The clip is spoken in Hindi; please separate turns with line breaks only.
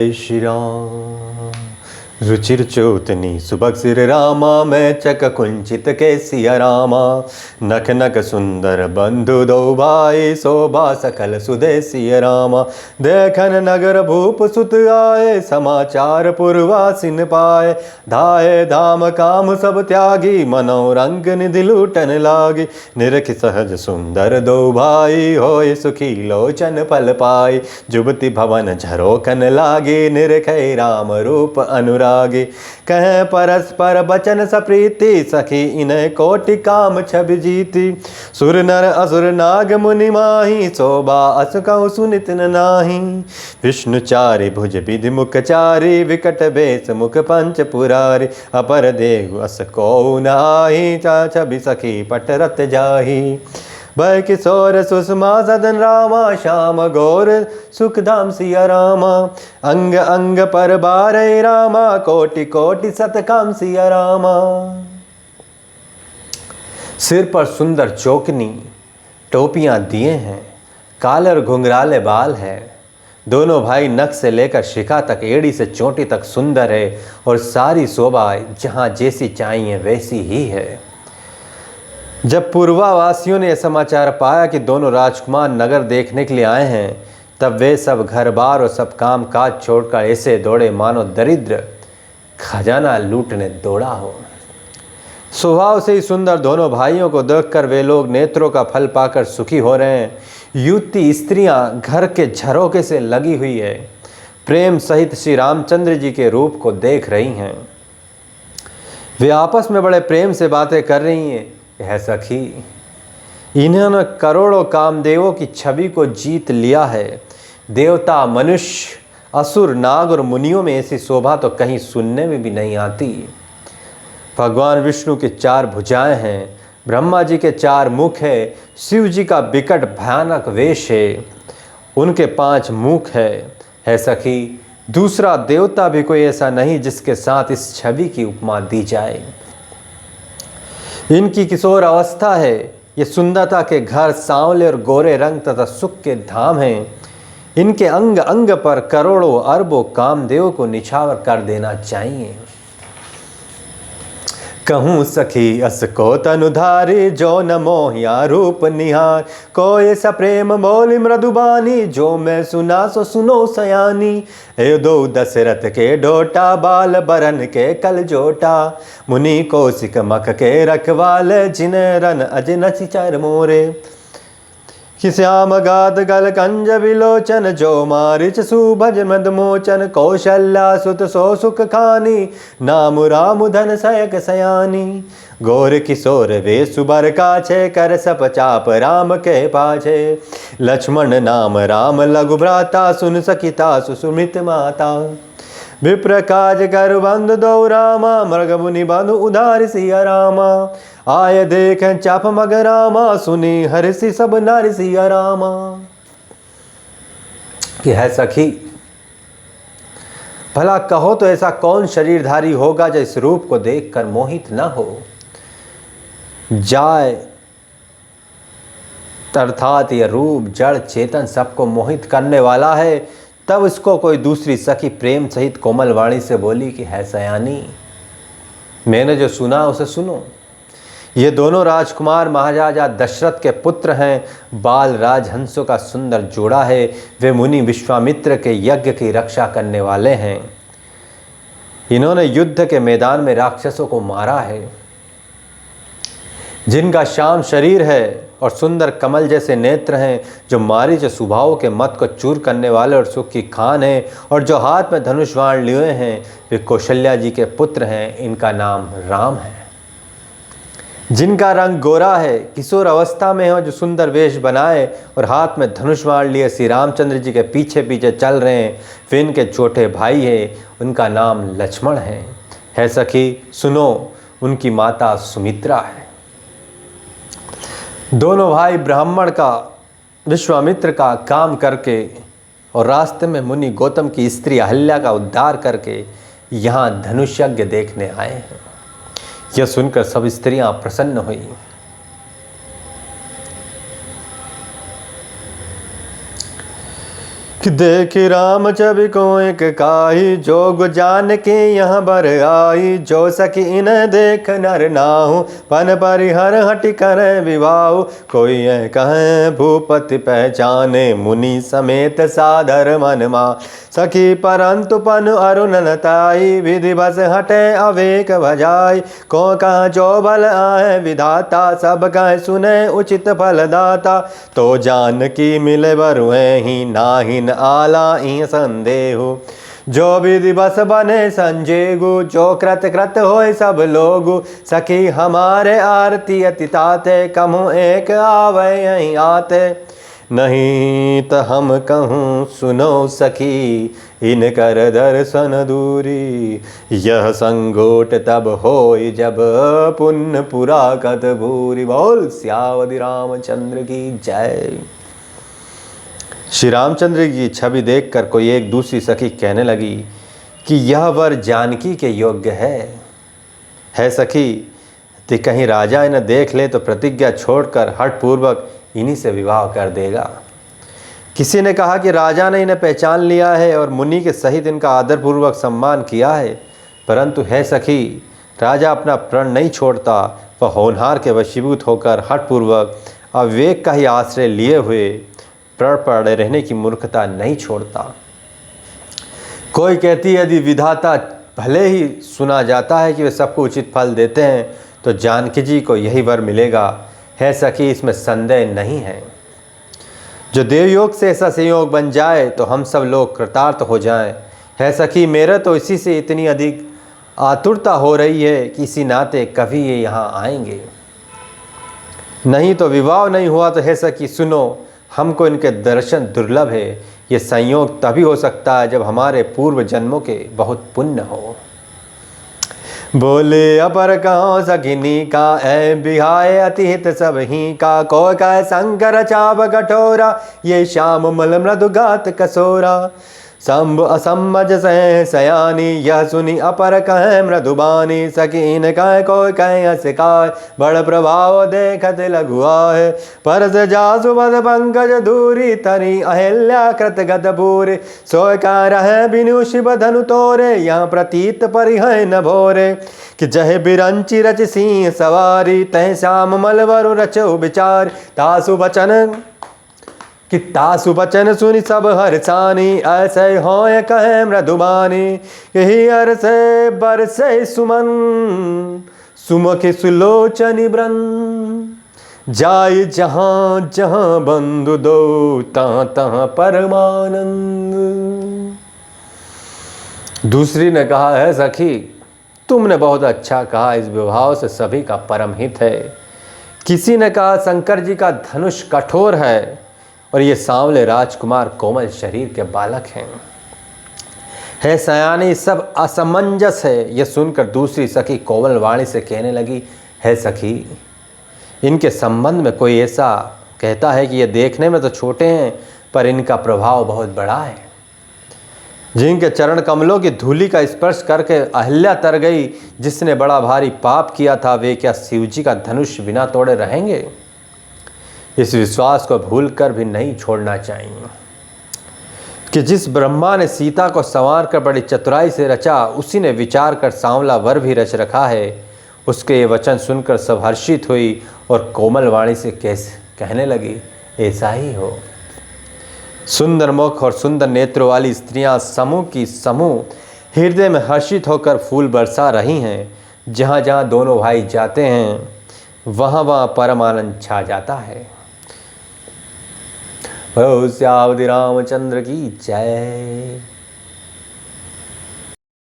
जय श्री राम। रुचिर चोतनी सुबह सिर रामा, मैं चक कुंचित के सिया रामा। नख नख सुंदर बंधु दो भाई, शोभा सकल सुदे सिया रामा। देखन नगर भूप सुत आए, समाचार पुरवासिन पाए। धाये धाम काम सब त्यागी, मनोरंग निधि लूटन लागी। निरख सहज सुंदर दो भाई, होय सुखी लोचन पल पाई। जुबति भवन झरोकन लागी, निरखै राम रूप अनुरागी। कहें परस्पर बचन सप्रीति, सखी इन्हें कोटि काम छवि जीती। सुर नर असुर नाग मुनि माही, शोभा अस कहु सुनित न नाही। विष्णु चारि भुज विधि मुख चारि, विकट बेस मुख पंच पुरारी। अपर देहु अस को नाही, छवि सखी पट रत जाही। भय किशोर सुषमा सदन रामा, श्याम गौर सुखधाम सिया रामा। अंग अंग पर बारय रामा, कोटि कोटि सतकाम सिया रामा। सिर पर सुंदर चौकनी, टोपियां दिए हैं, काले और घुंघराले बाल है। दोनों भाई नख से लेकर शिखा तक, एड़ी से चोटी तक सुंदर है, और सारी शोभा जहाँ जैसी चाहिए वैसी ही है। जब पूर्वावासियों ने यह समाचार पाया कि दोनों राजकुमार नगर देखने के लिए आए हैं, तब वे सब घर बार और सब काम काज छोड़कर ऐसे दौड़े मानो दरिद्र खजाना लूटने दौड़ा हो। स्वभाव से ही सुंदर दोनों भाइयों को देखकर वे लोग नेत्रों का फल पाकर सुखी हो रहे हैं। युवती स्त्रियां घर के झरोखे से लगी हुई है, प्रेम सहित श्री रामचंद्र जी के रूप को देख रही हैं। वे आपस में बड़े प्रेम से बातें कर रही हैं। है सखी, इन्होंने करोड़ों कामदेवों की छवि को जीत लिया है। देवता, मनुष्य, असुर, नाग और मुनियों में ऐसी शोभा तो कहीं सुनने में भी नहीं आती। भगवान विष्णु की 4 भुजाएं हैं, ब्रह्मा जी के 4 मुख है, शिव जी का विकट भयानक वेश है, उनके 5 मुख है सखी। दूसरा देवता भी कोई ऐसा नहीं जिसके साथ इस छवि की उपमा दी जाए। इनकी किशोर अवस्था है, ये सुंदरता के घर, सांवले और गोरे रंग तथा सुख के धाम हैं। इनके अंग अंग पर करोड़ों अरबों कामदेव को निछावर कर देना चाहिए। कहूँ सखी अस को तनुधारी, जो न मोहिया रूप निहार। कोई सा प्रेम बोली मृदुबानी, जो मैं सुना सो सुनो सयानी। हे दो दशरथ के डोटा, बाल बरन के कल जोटा। मुनि कौशिक मख के रखवाले, जिन्हें रन अजन चिचर मोरे। कि श्याम गाद गल कंज विलोचन, जो मारिच सुभज मद मोचन। कौशल्या सुत सो सुख खानी, नाम राम धन सयक सयानी। गौर किशोर वे सुबर काछे, कर सप चाप राम के पाछे। लक्ष्मण नाम राम लघु भ्राता, सुन सकिता सुसुमित माता। विप्र काज कर बंधु दो रामा, मृग मुनि बंधु उधार सिया रामा। आय देखें चाप मग रामा, सुनी हर्षि सब नारी सिया रामा। कि है सखी, भला कहो तो ऐसा कौन शरीरधारी होगा जो इस रूप को देखकर मोहित न हो जाए। अर्थात यह रूप जड़ चेतन सबको मोहित करने वाला है। तब इसको कोई दूसरी सखी प्रेम सहित कोमल वाणी से बोली कि है सयानी, मैंने जो सुना उसे सुनो। ये दोनों राजकुमार महाराजा दशरथ के पुत्र हैं। बाल राजहंसों का सुंदर जोड़ा है। वे मुनि विश्वामित्र के यज्ञ की रक्षा करने वाले हैं। इन्होंने युद्ध के मैदान में राक्षसों को मारा है। जिनका श्याम शरीर है और सुंदर कमल जैसे नेत्र हैं, जो मारीच स्वभाव के मत को चूर करने वाले और सुख की खान है, और जो हाथ में धनुष बाण लिए हैं, वे कौशल्या जी के पुत्र हैं। इनका नाम राम है। जिनका रंग गोरा है, किशोर अवस्था में हो, जो सुंदर वेश बनाए और हाथ में धनुष बाण लिए श्री रामचंद्र जी के पीछे पीछे चल रहे हैं, वे इनके छोटे भाई हैं। उनका नाम लक्ष्मण है सखी, सुनो, उनकी माता सुमित्रा है। दोनों भाई ब्राह्मण का, विश्वामित्र का काम करके और रास्ते में मुनि गौतम की स्त्री अहल्या का उद्धार करके यहाँ धनुष यज्ञ देखने आए हैं। यह सुनकर सब स्त्रियां प्रसन्न हुई। कि देख राम छवि को एक काई, जोग जान के यहाँ बर आई। जो सखी इन देख नर नाहु, पन परिहर हट कर विवाहु। कोई है कहे भूपति पहचाने, मुनि समेत सादर मन मा। सखी परंतु पन अरुण नताई, विधि बस हटे अवेक भजाई। को कह जो बल आए विधाता, सब कह सुने उचित फल दाता। तो जान की मिले बरुए ही, नाहिन आला ई संदेहु। जो विधि बस बने संजेगु, जो कृत कृत होय सब लोगु। सखी हमारे आरती अति ताते, कमु एक आवे यहीं आते। नहीं त हम कहूँ सुनो सखी, इन कर दर्शन दूरी। यह संगोट तब होय जब, पुण्य पुरा कत भूरी। बोल सियावति रामचंद्र की जय। श्री रामचंद्र की छवि देखकर कोई एक दूसरी सखी कहने लगी कि यह वर जानकी के योग्य है सखी। तो कहीं राजा इन्हें देख ले तो प्रतिज्ञा छोड़कर हठपूर्वक इन्हीं से विवाह कर देगा। किसी ने कहा कि राजा ने इन्हें पहचान लिया है और मुनि के सहित इनका आदरपूर्वक सम्मान किया है, परंतु है सखी, राजा अपना प्रण नहीं छोड़ता। वह होनहार के वशीभूत होकर हठपूर्वक अविवेक का ही आश्रय लिए हुए प्रण पड़े रहने की मूर्खता नहीं छोड़ता। कोई कहती है यदि विधाता भले ही सुना जाता है कि वे सबको उचित फल देते हैं, तो जानकी जी को यही वर मिलेगा। है सखी, इसमें संदेह नहीं है। जो देवयोग से ऐसा संयोग बन जाए तो हम सब लोग कृतार्थ हो जाएं। है सखी, मेरे तो इसी से इतनी अधिक आतुरता हो रही है कि इसी नाते कभी ये यहाँ आएंगे। नहीं तो विवाह नहीं हुआ तो है सखी सुनो, हमको इनके दर्शन दुर्लभ है। ये संयोग तभी हो सकता है जब हमारे पूर्व जन्मों के बहुत पुण्य हो। बोले अपर कहो सखिनी का, ऐ बिहाय अतिहित सब ही का। को कह शंकर चाव कठोरा, ये श्याम मल मृदु गात कसोरा। शंभ असमज सह सयानी, यह सुनी अपर कह मृदुबानी। सकीन कह को कह सिकाय, बड़ प्रभाव देखत लघुआय। परस जासु बद पंकज दूरी, तरी अहिल्या कृत गत पूरे। सोय का रह बिनु शिव धनु तोरे, यहाँ प्रतीत परिहय न भोरे। कि जह बिरंची रच सिंह सवारी, तह श्याम मलवरु रचो विचार। तासु बचन सुनि सब हर्षानी, ऐसे होय कहे मृदुबानी। यही अरसे बरसे सुमन, सुमुखि सुलोचनि ब्रन। जाय जहाँ जहाँ बंधु दो, तहाँ तहाँ परमानंद। दूसरी ने कहा है सखी, तुमने बहुत अच्छा कहा, इस विवाह से सभी का परम हित है। किसी ने कहा शंकर जी का धनुष कठोर है और ये सांवले राजकुमार कोमल शरीर के बालक हैं। है सयानी, सब असमंजस है। यह सुनकर दूसरी सखी कोमल वाणी से कहने लगी, है सखी, इनके संबंध में कोई ऐसा कहता है कि ये देखने में तो छोटे हैं, पर इनका प्रभाव बहुत बड़ा है। जिनके चरण कमलों की धूलि का स्पर्श करके अहिल्या तर गई, जिसने बड़ा भारी पाप किया था, वे क्या शिवजी का धनुष बिना तोड़े रहेंगे? इस विश्वास को भूलकर भी नहीं छोड़ना चाहिए कि जिस ब्रह्मा ने सीता को संवार कर बड़ी चतुराई से रचा, उसी ने विचार कर सांवला वर भी रच रखा है। उसके ये वचन सुनकर सब हर्षित हुई और कोमल वाणी से कहने लगी, ऐसा ही हो। सुंदर मुख और सुंदर नेत्रों वाली स्त्रियां समूह की समूह हृदय में हर्षित होकर फूल बरसा रही हैं। जहाँ जहाँ दोनों भाई जाते हैं, वहाँ वहाँ परम आनंद छा जाता है। श्यावति रामचंद्र की जय।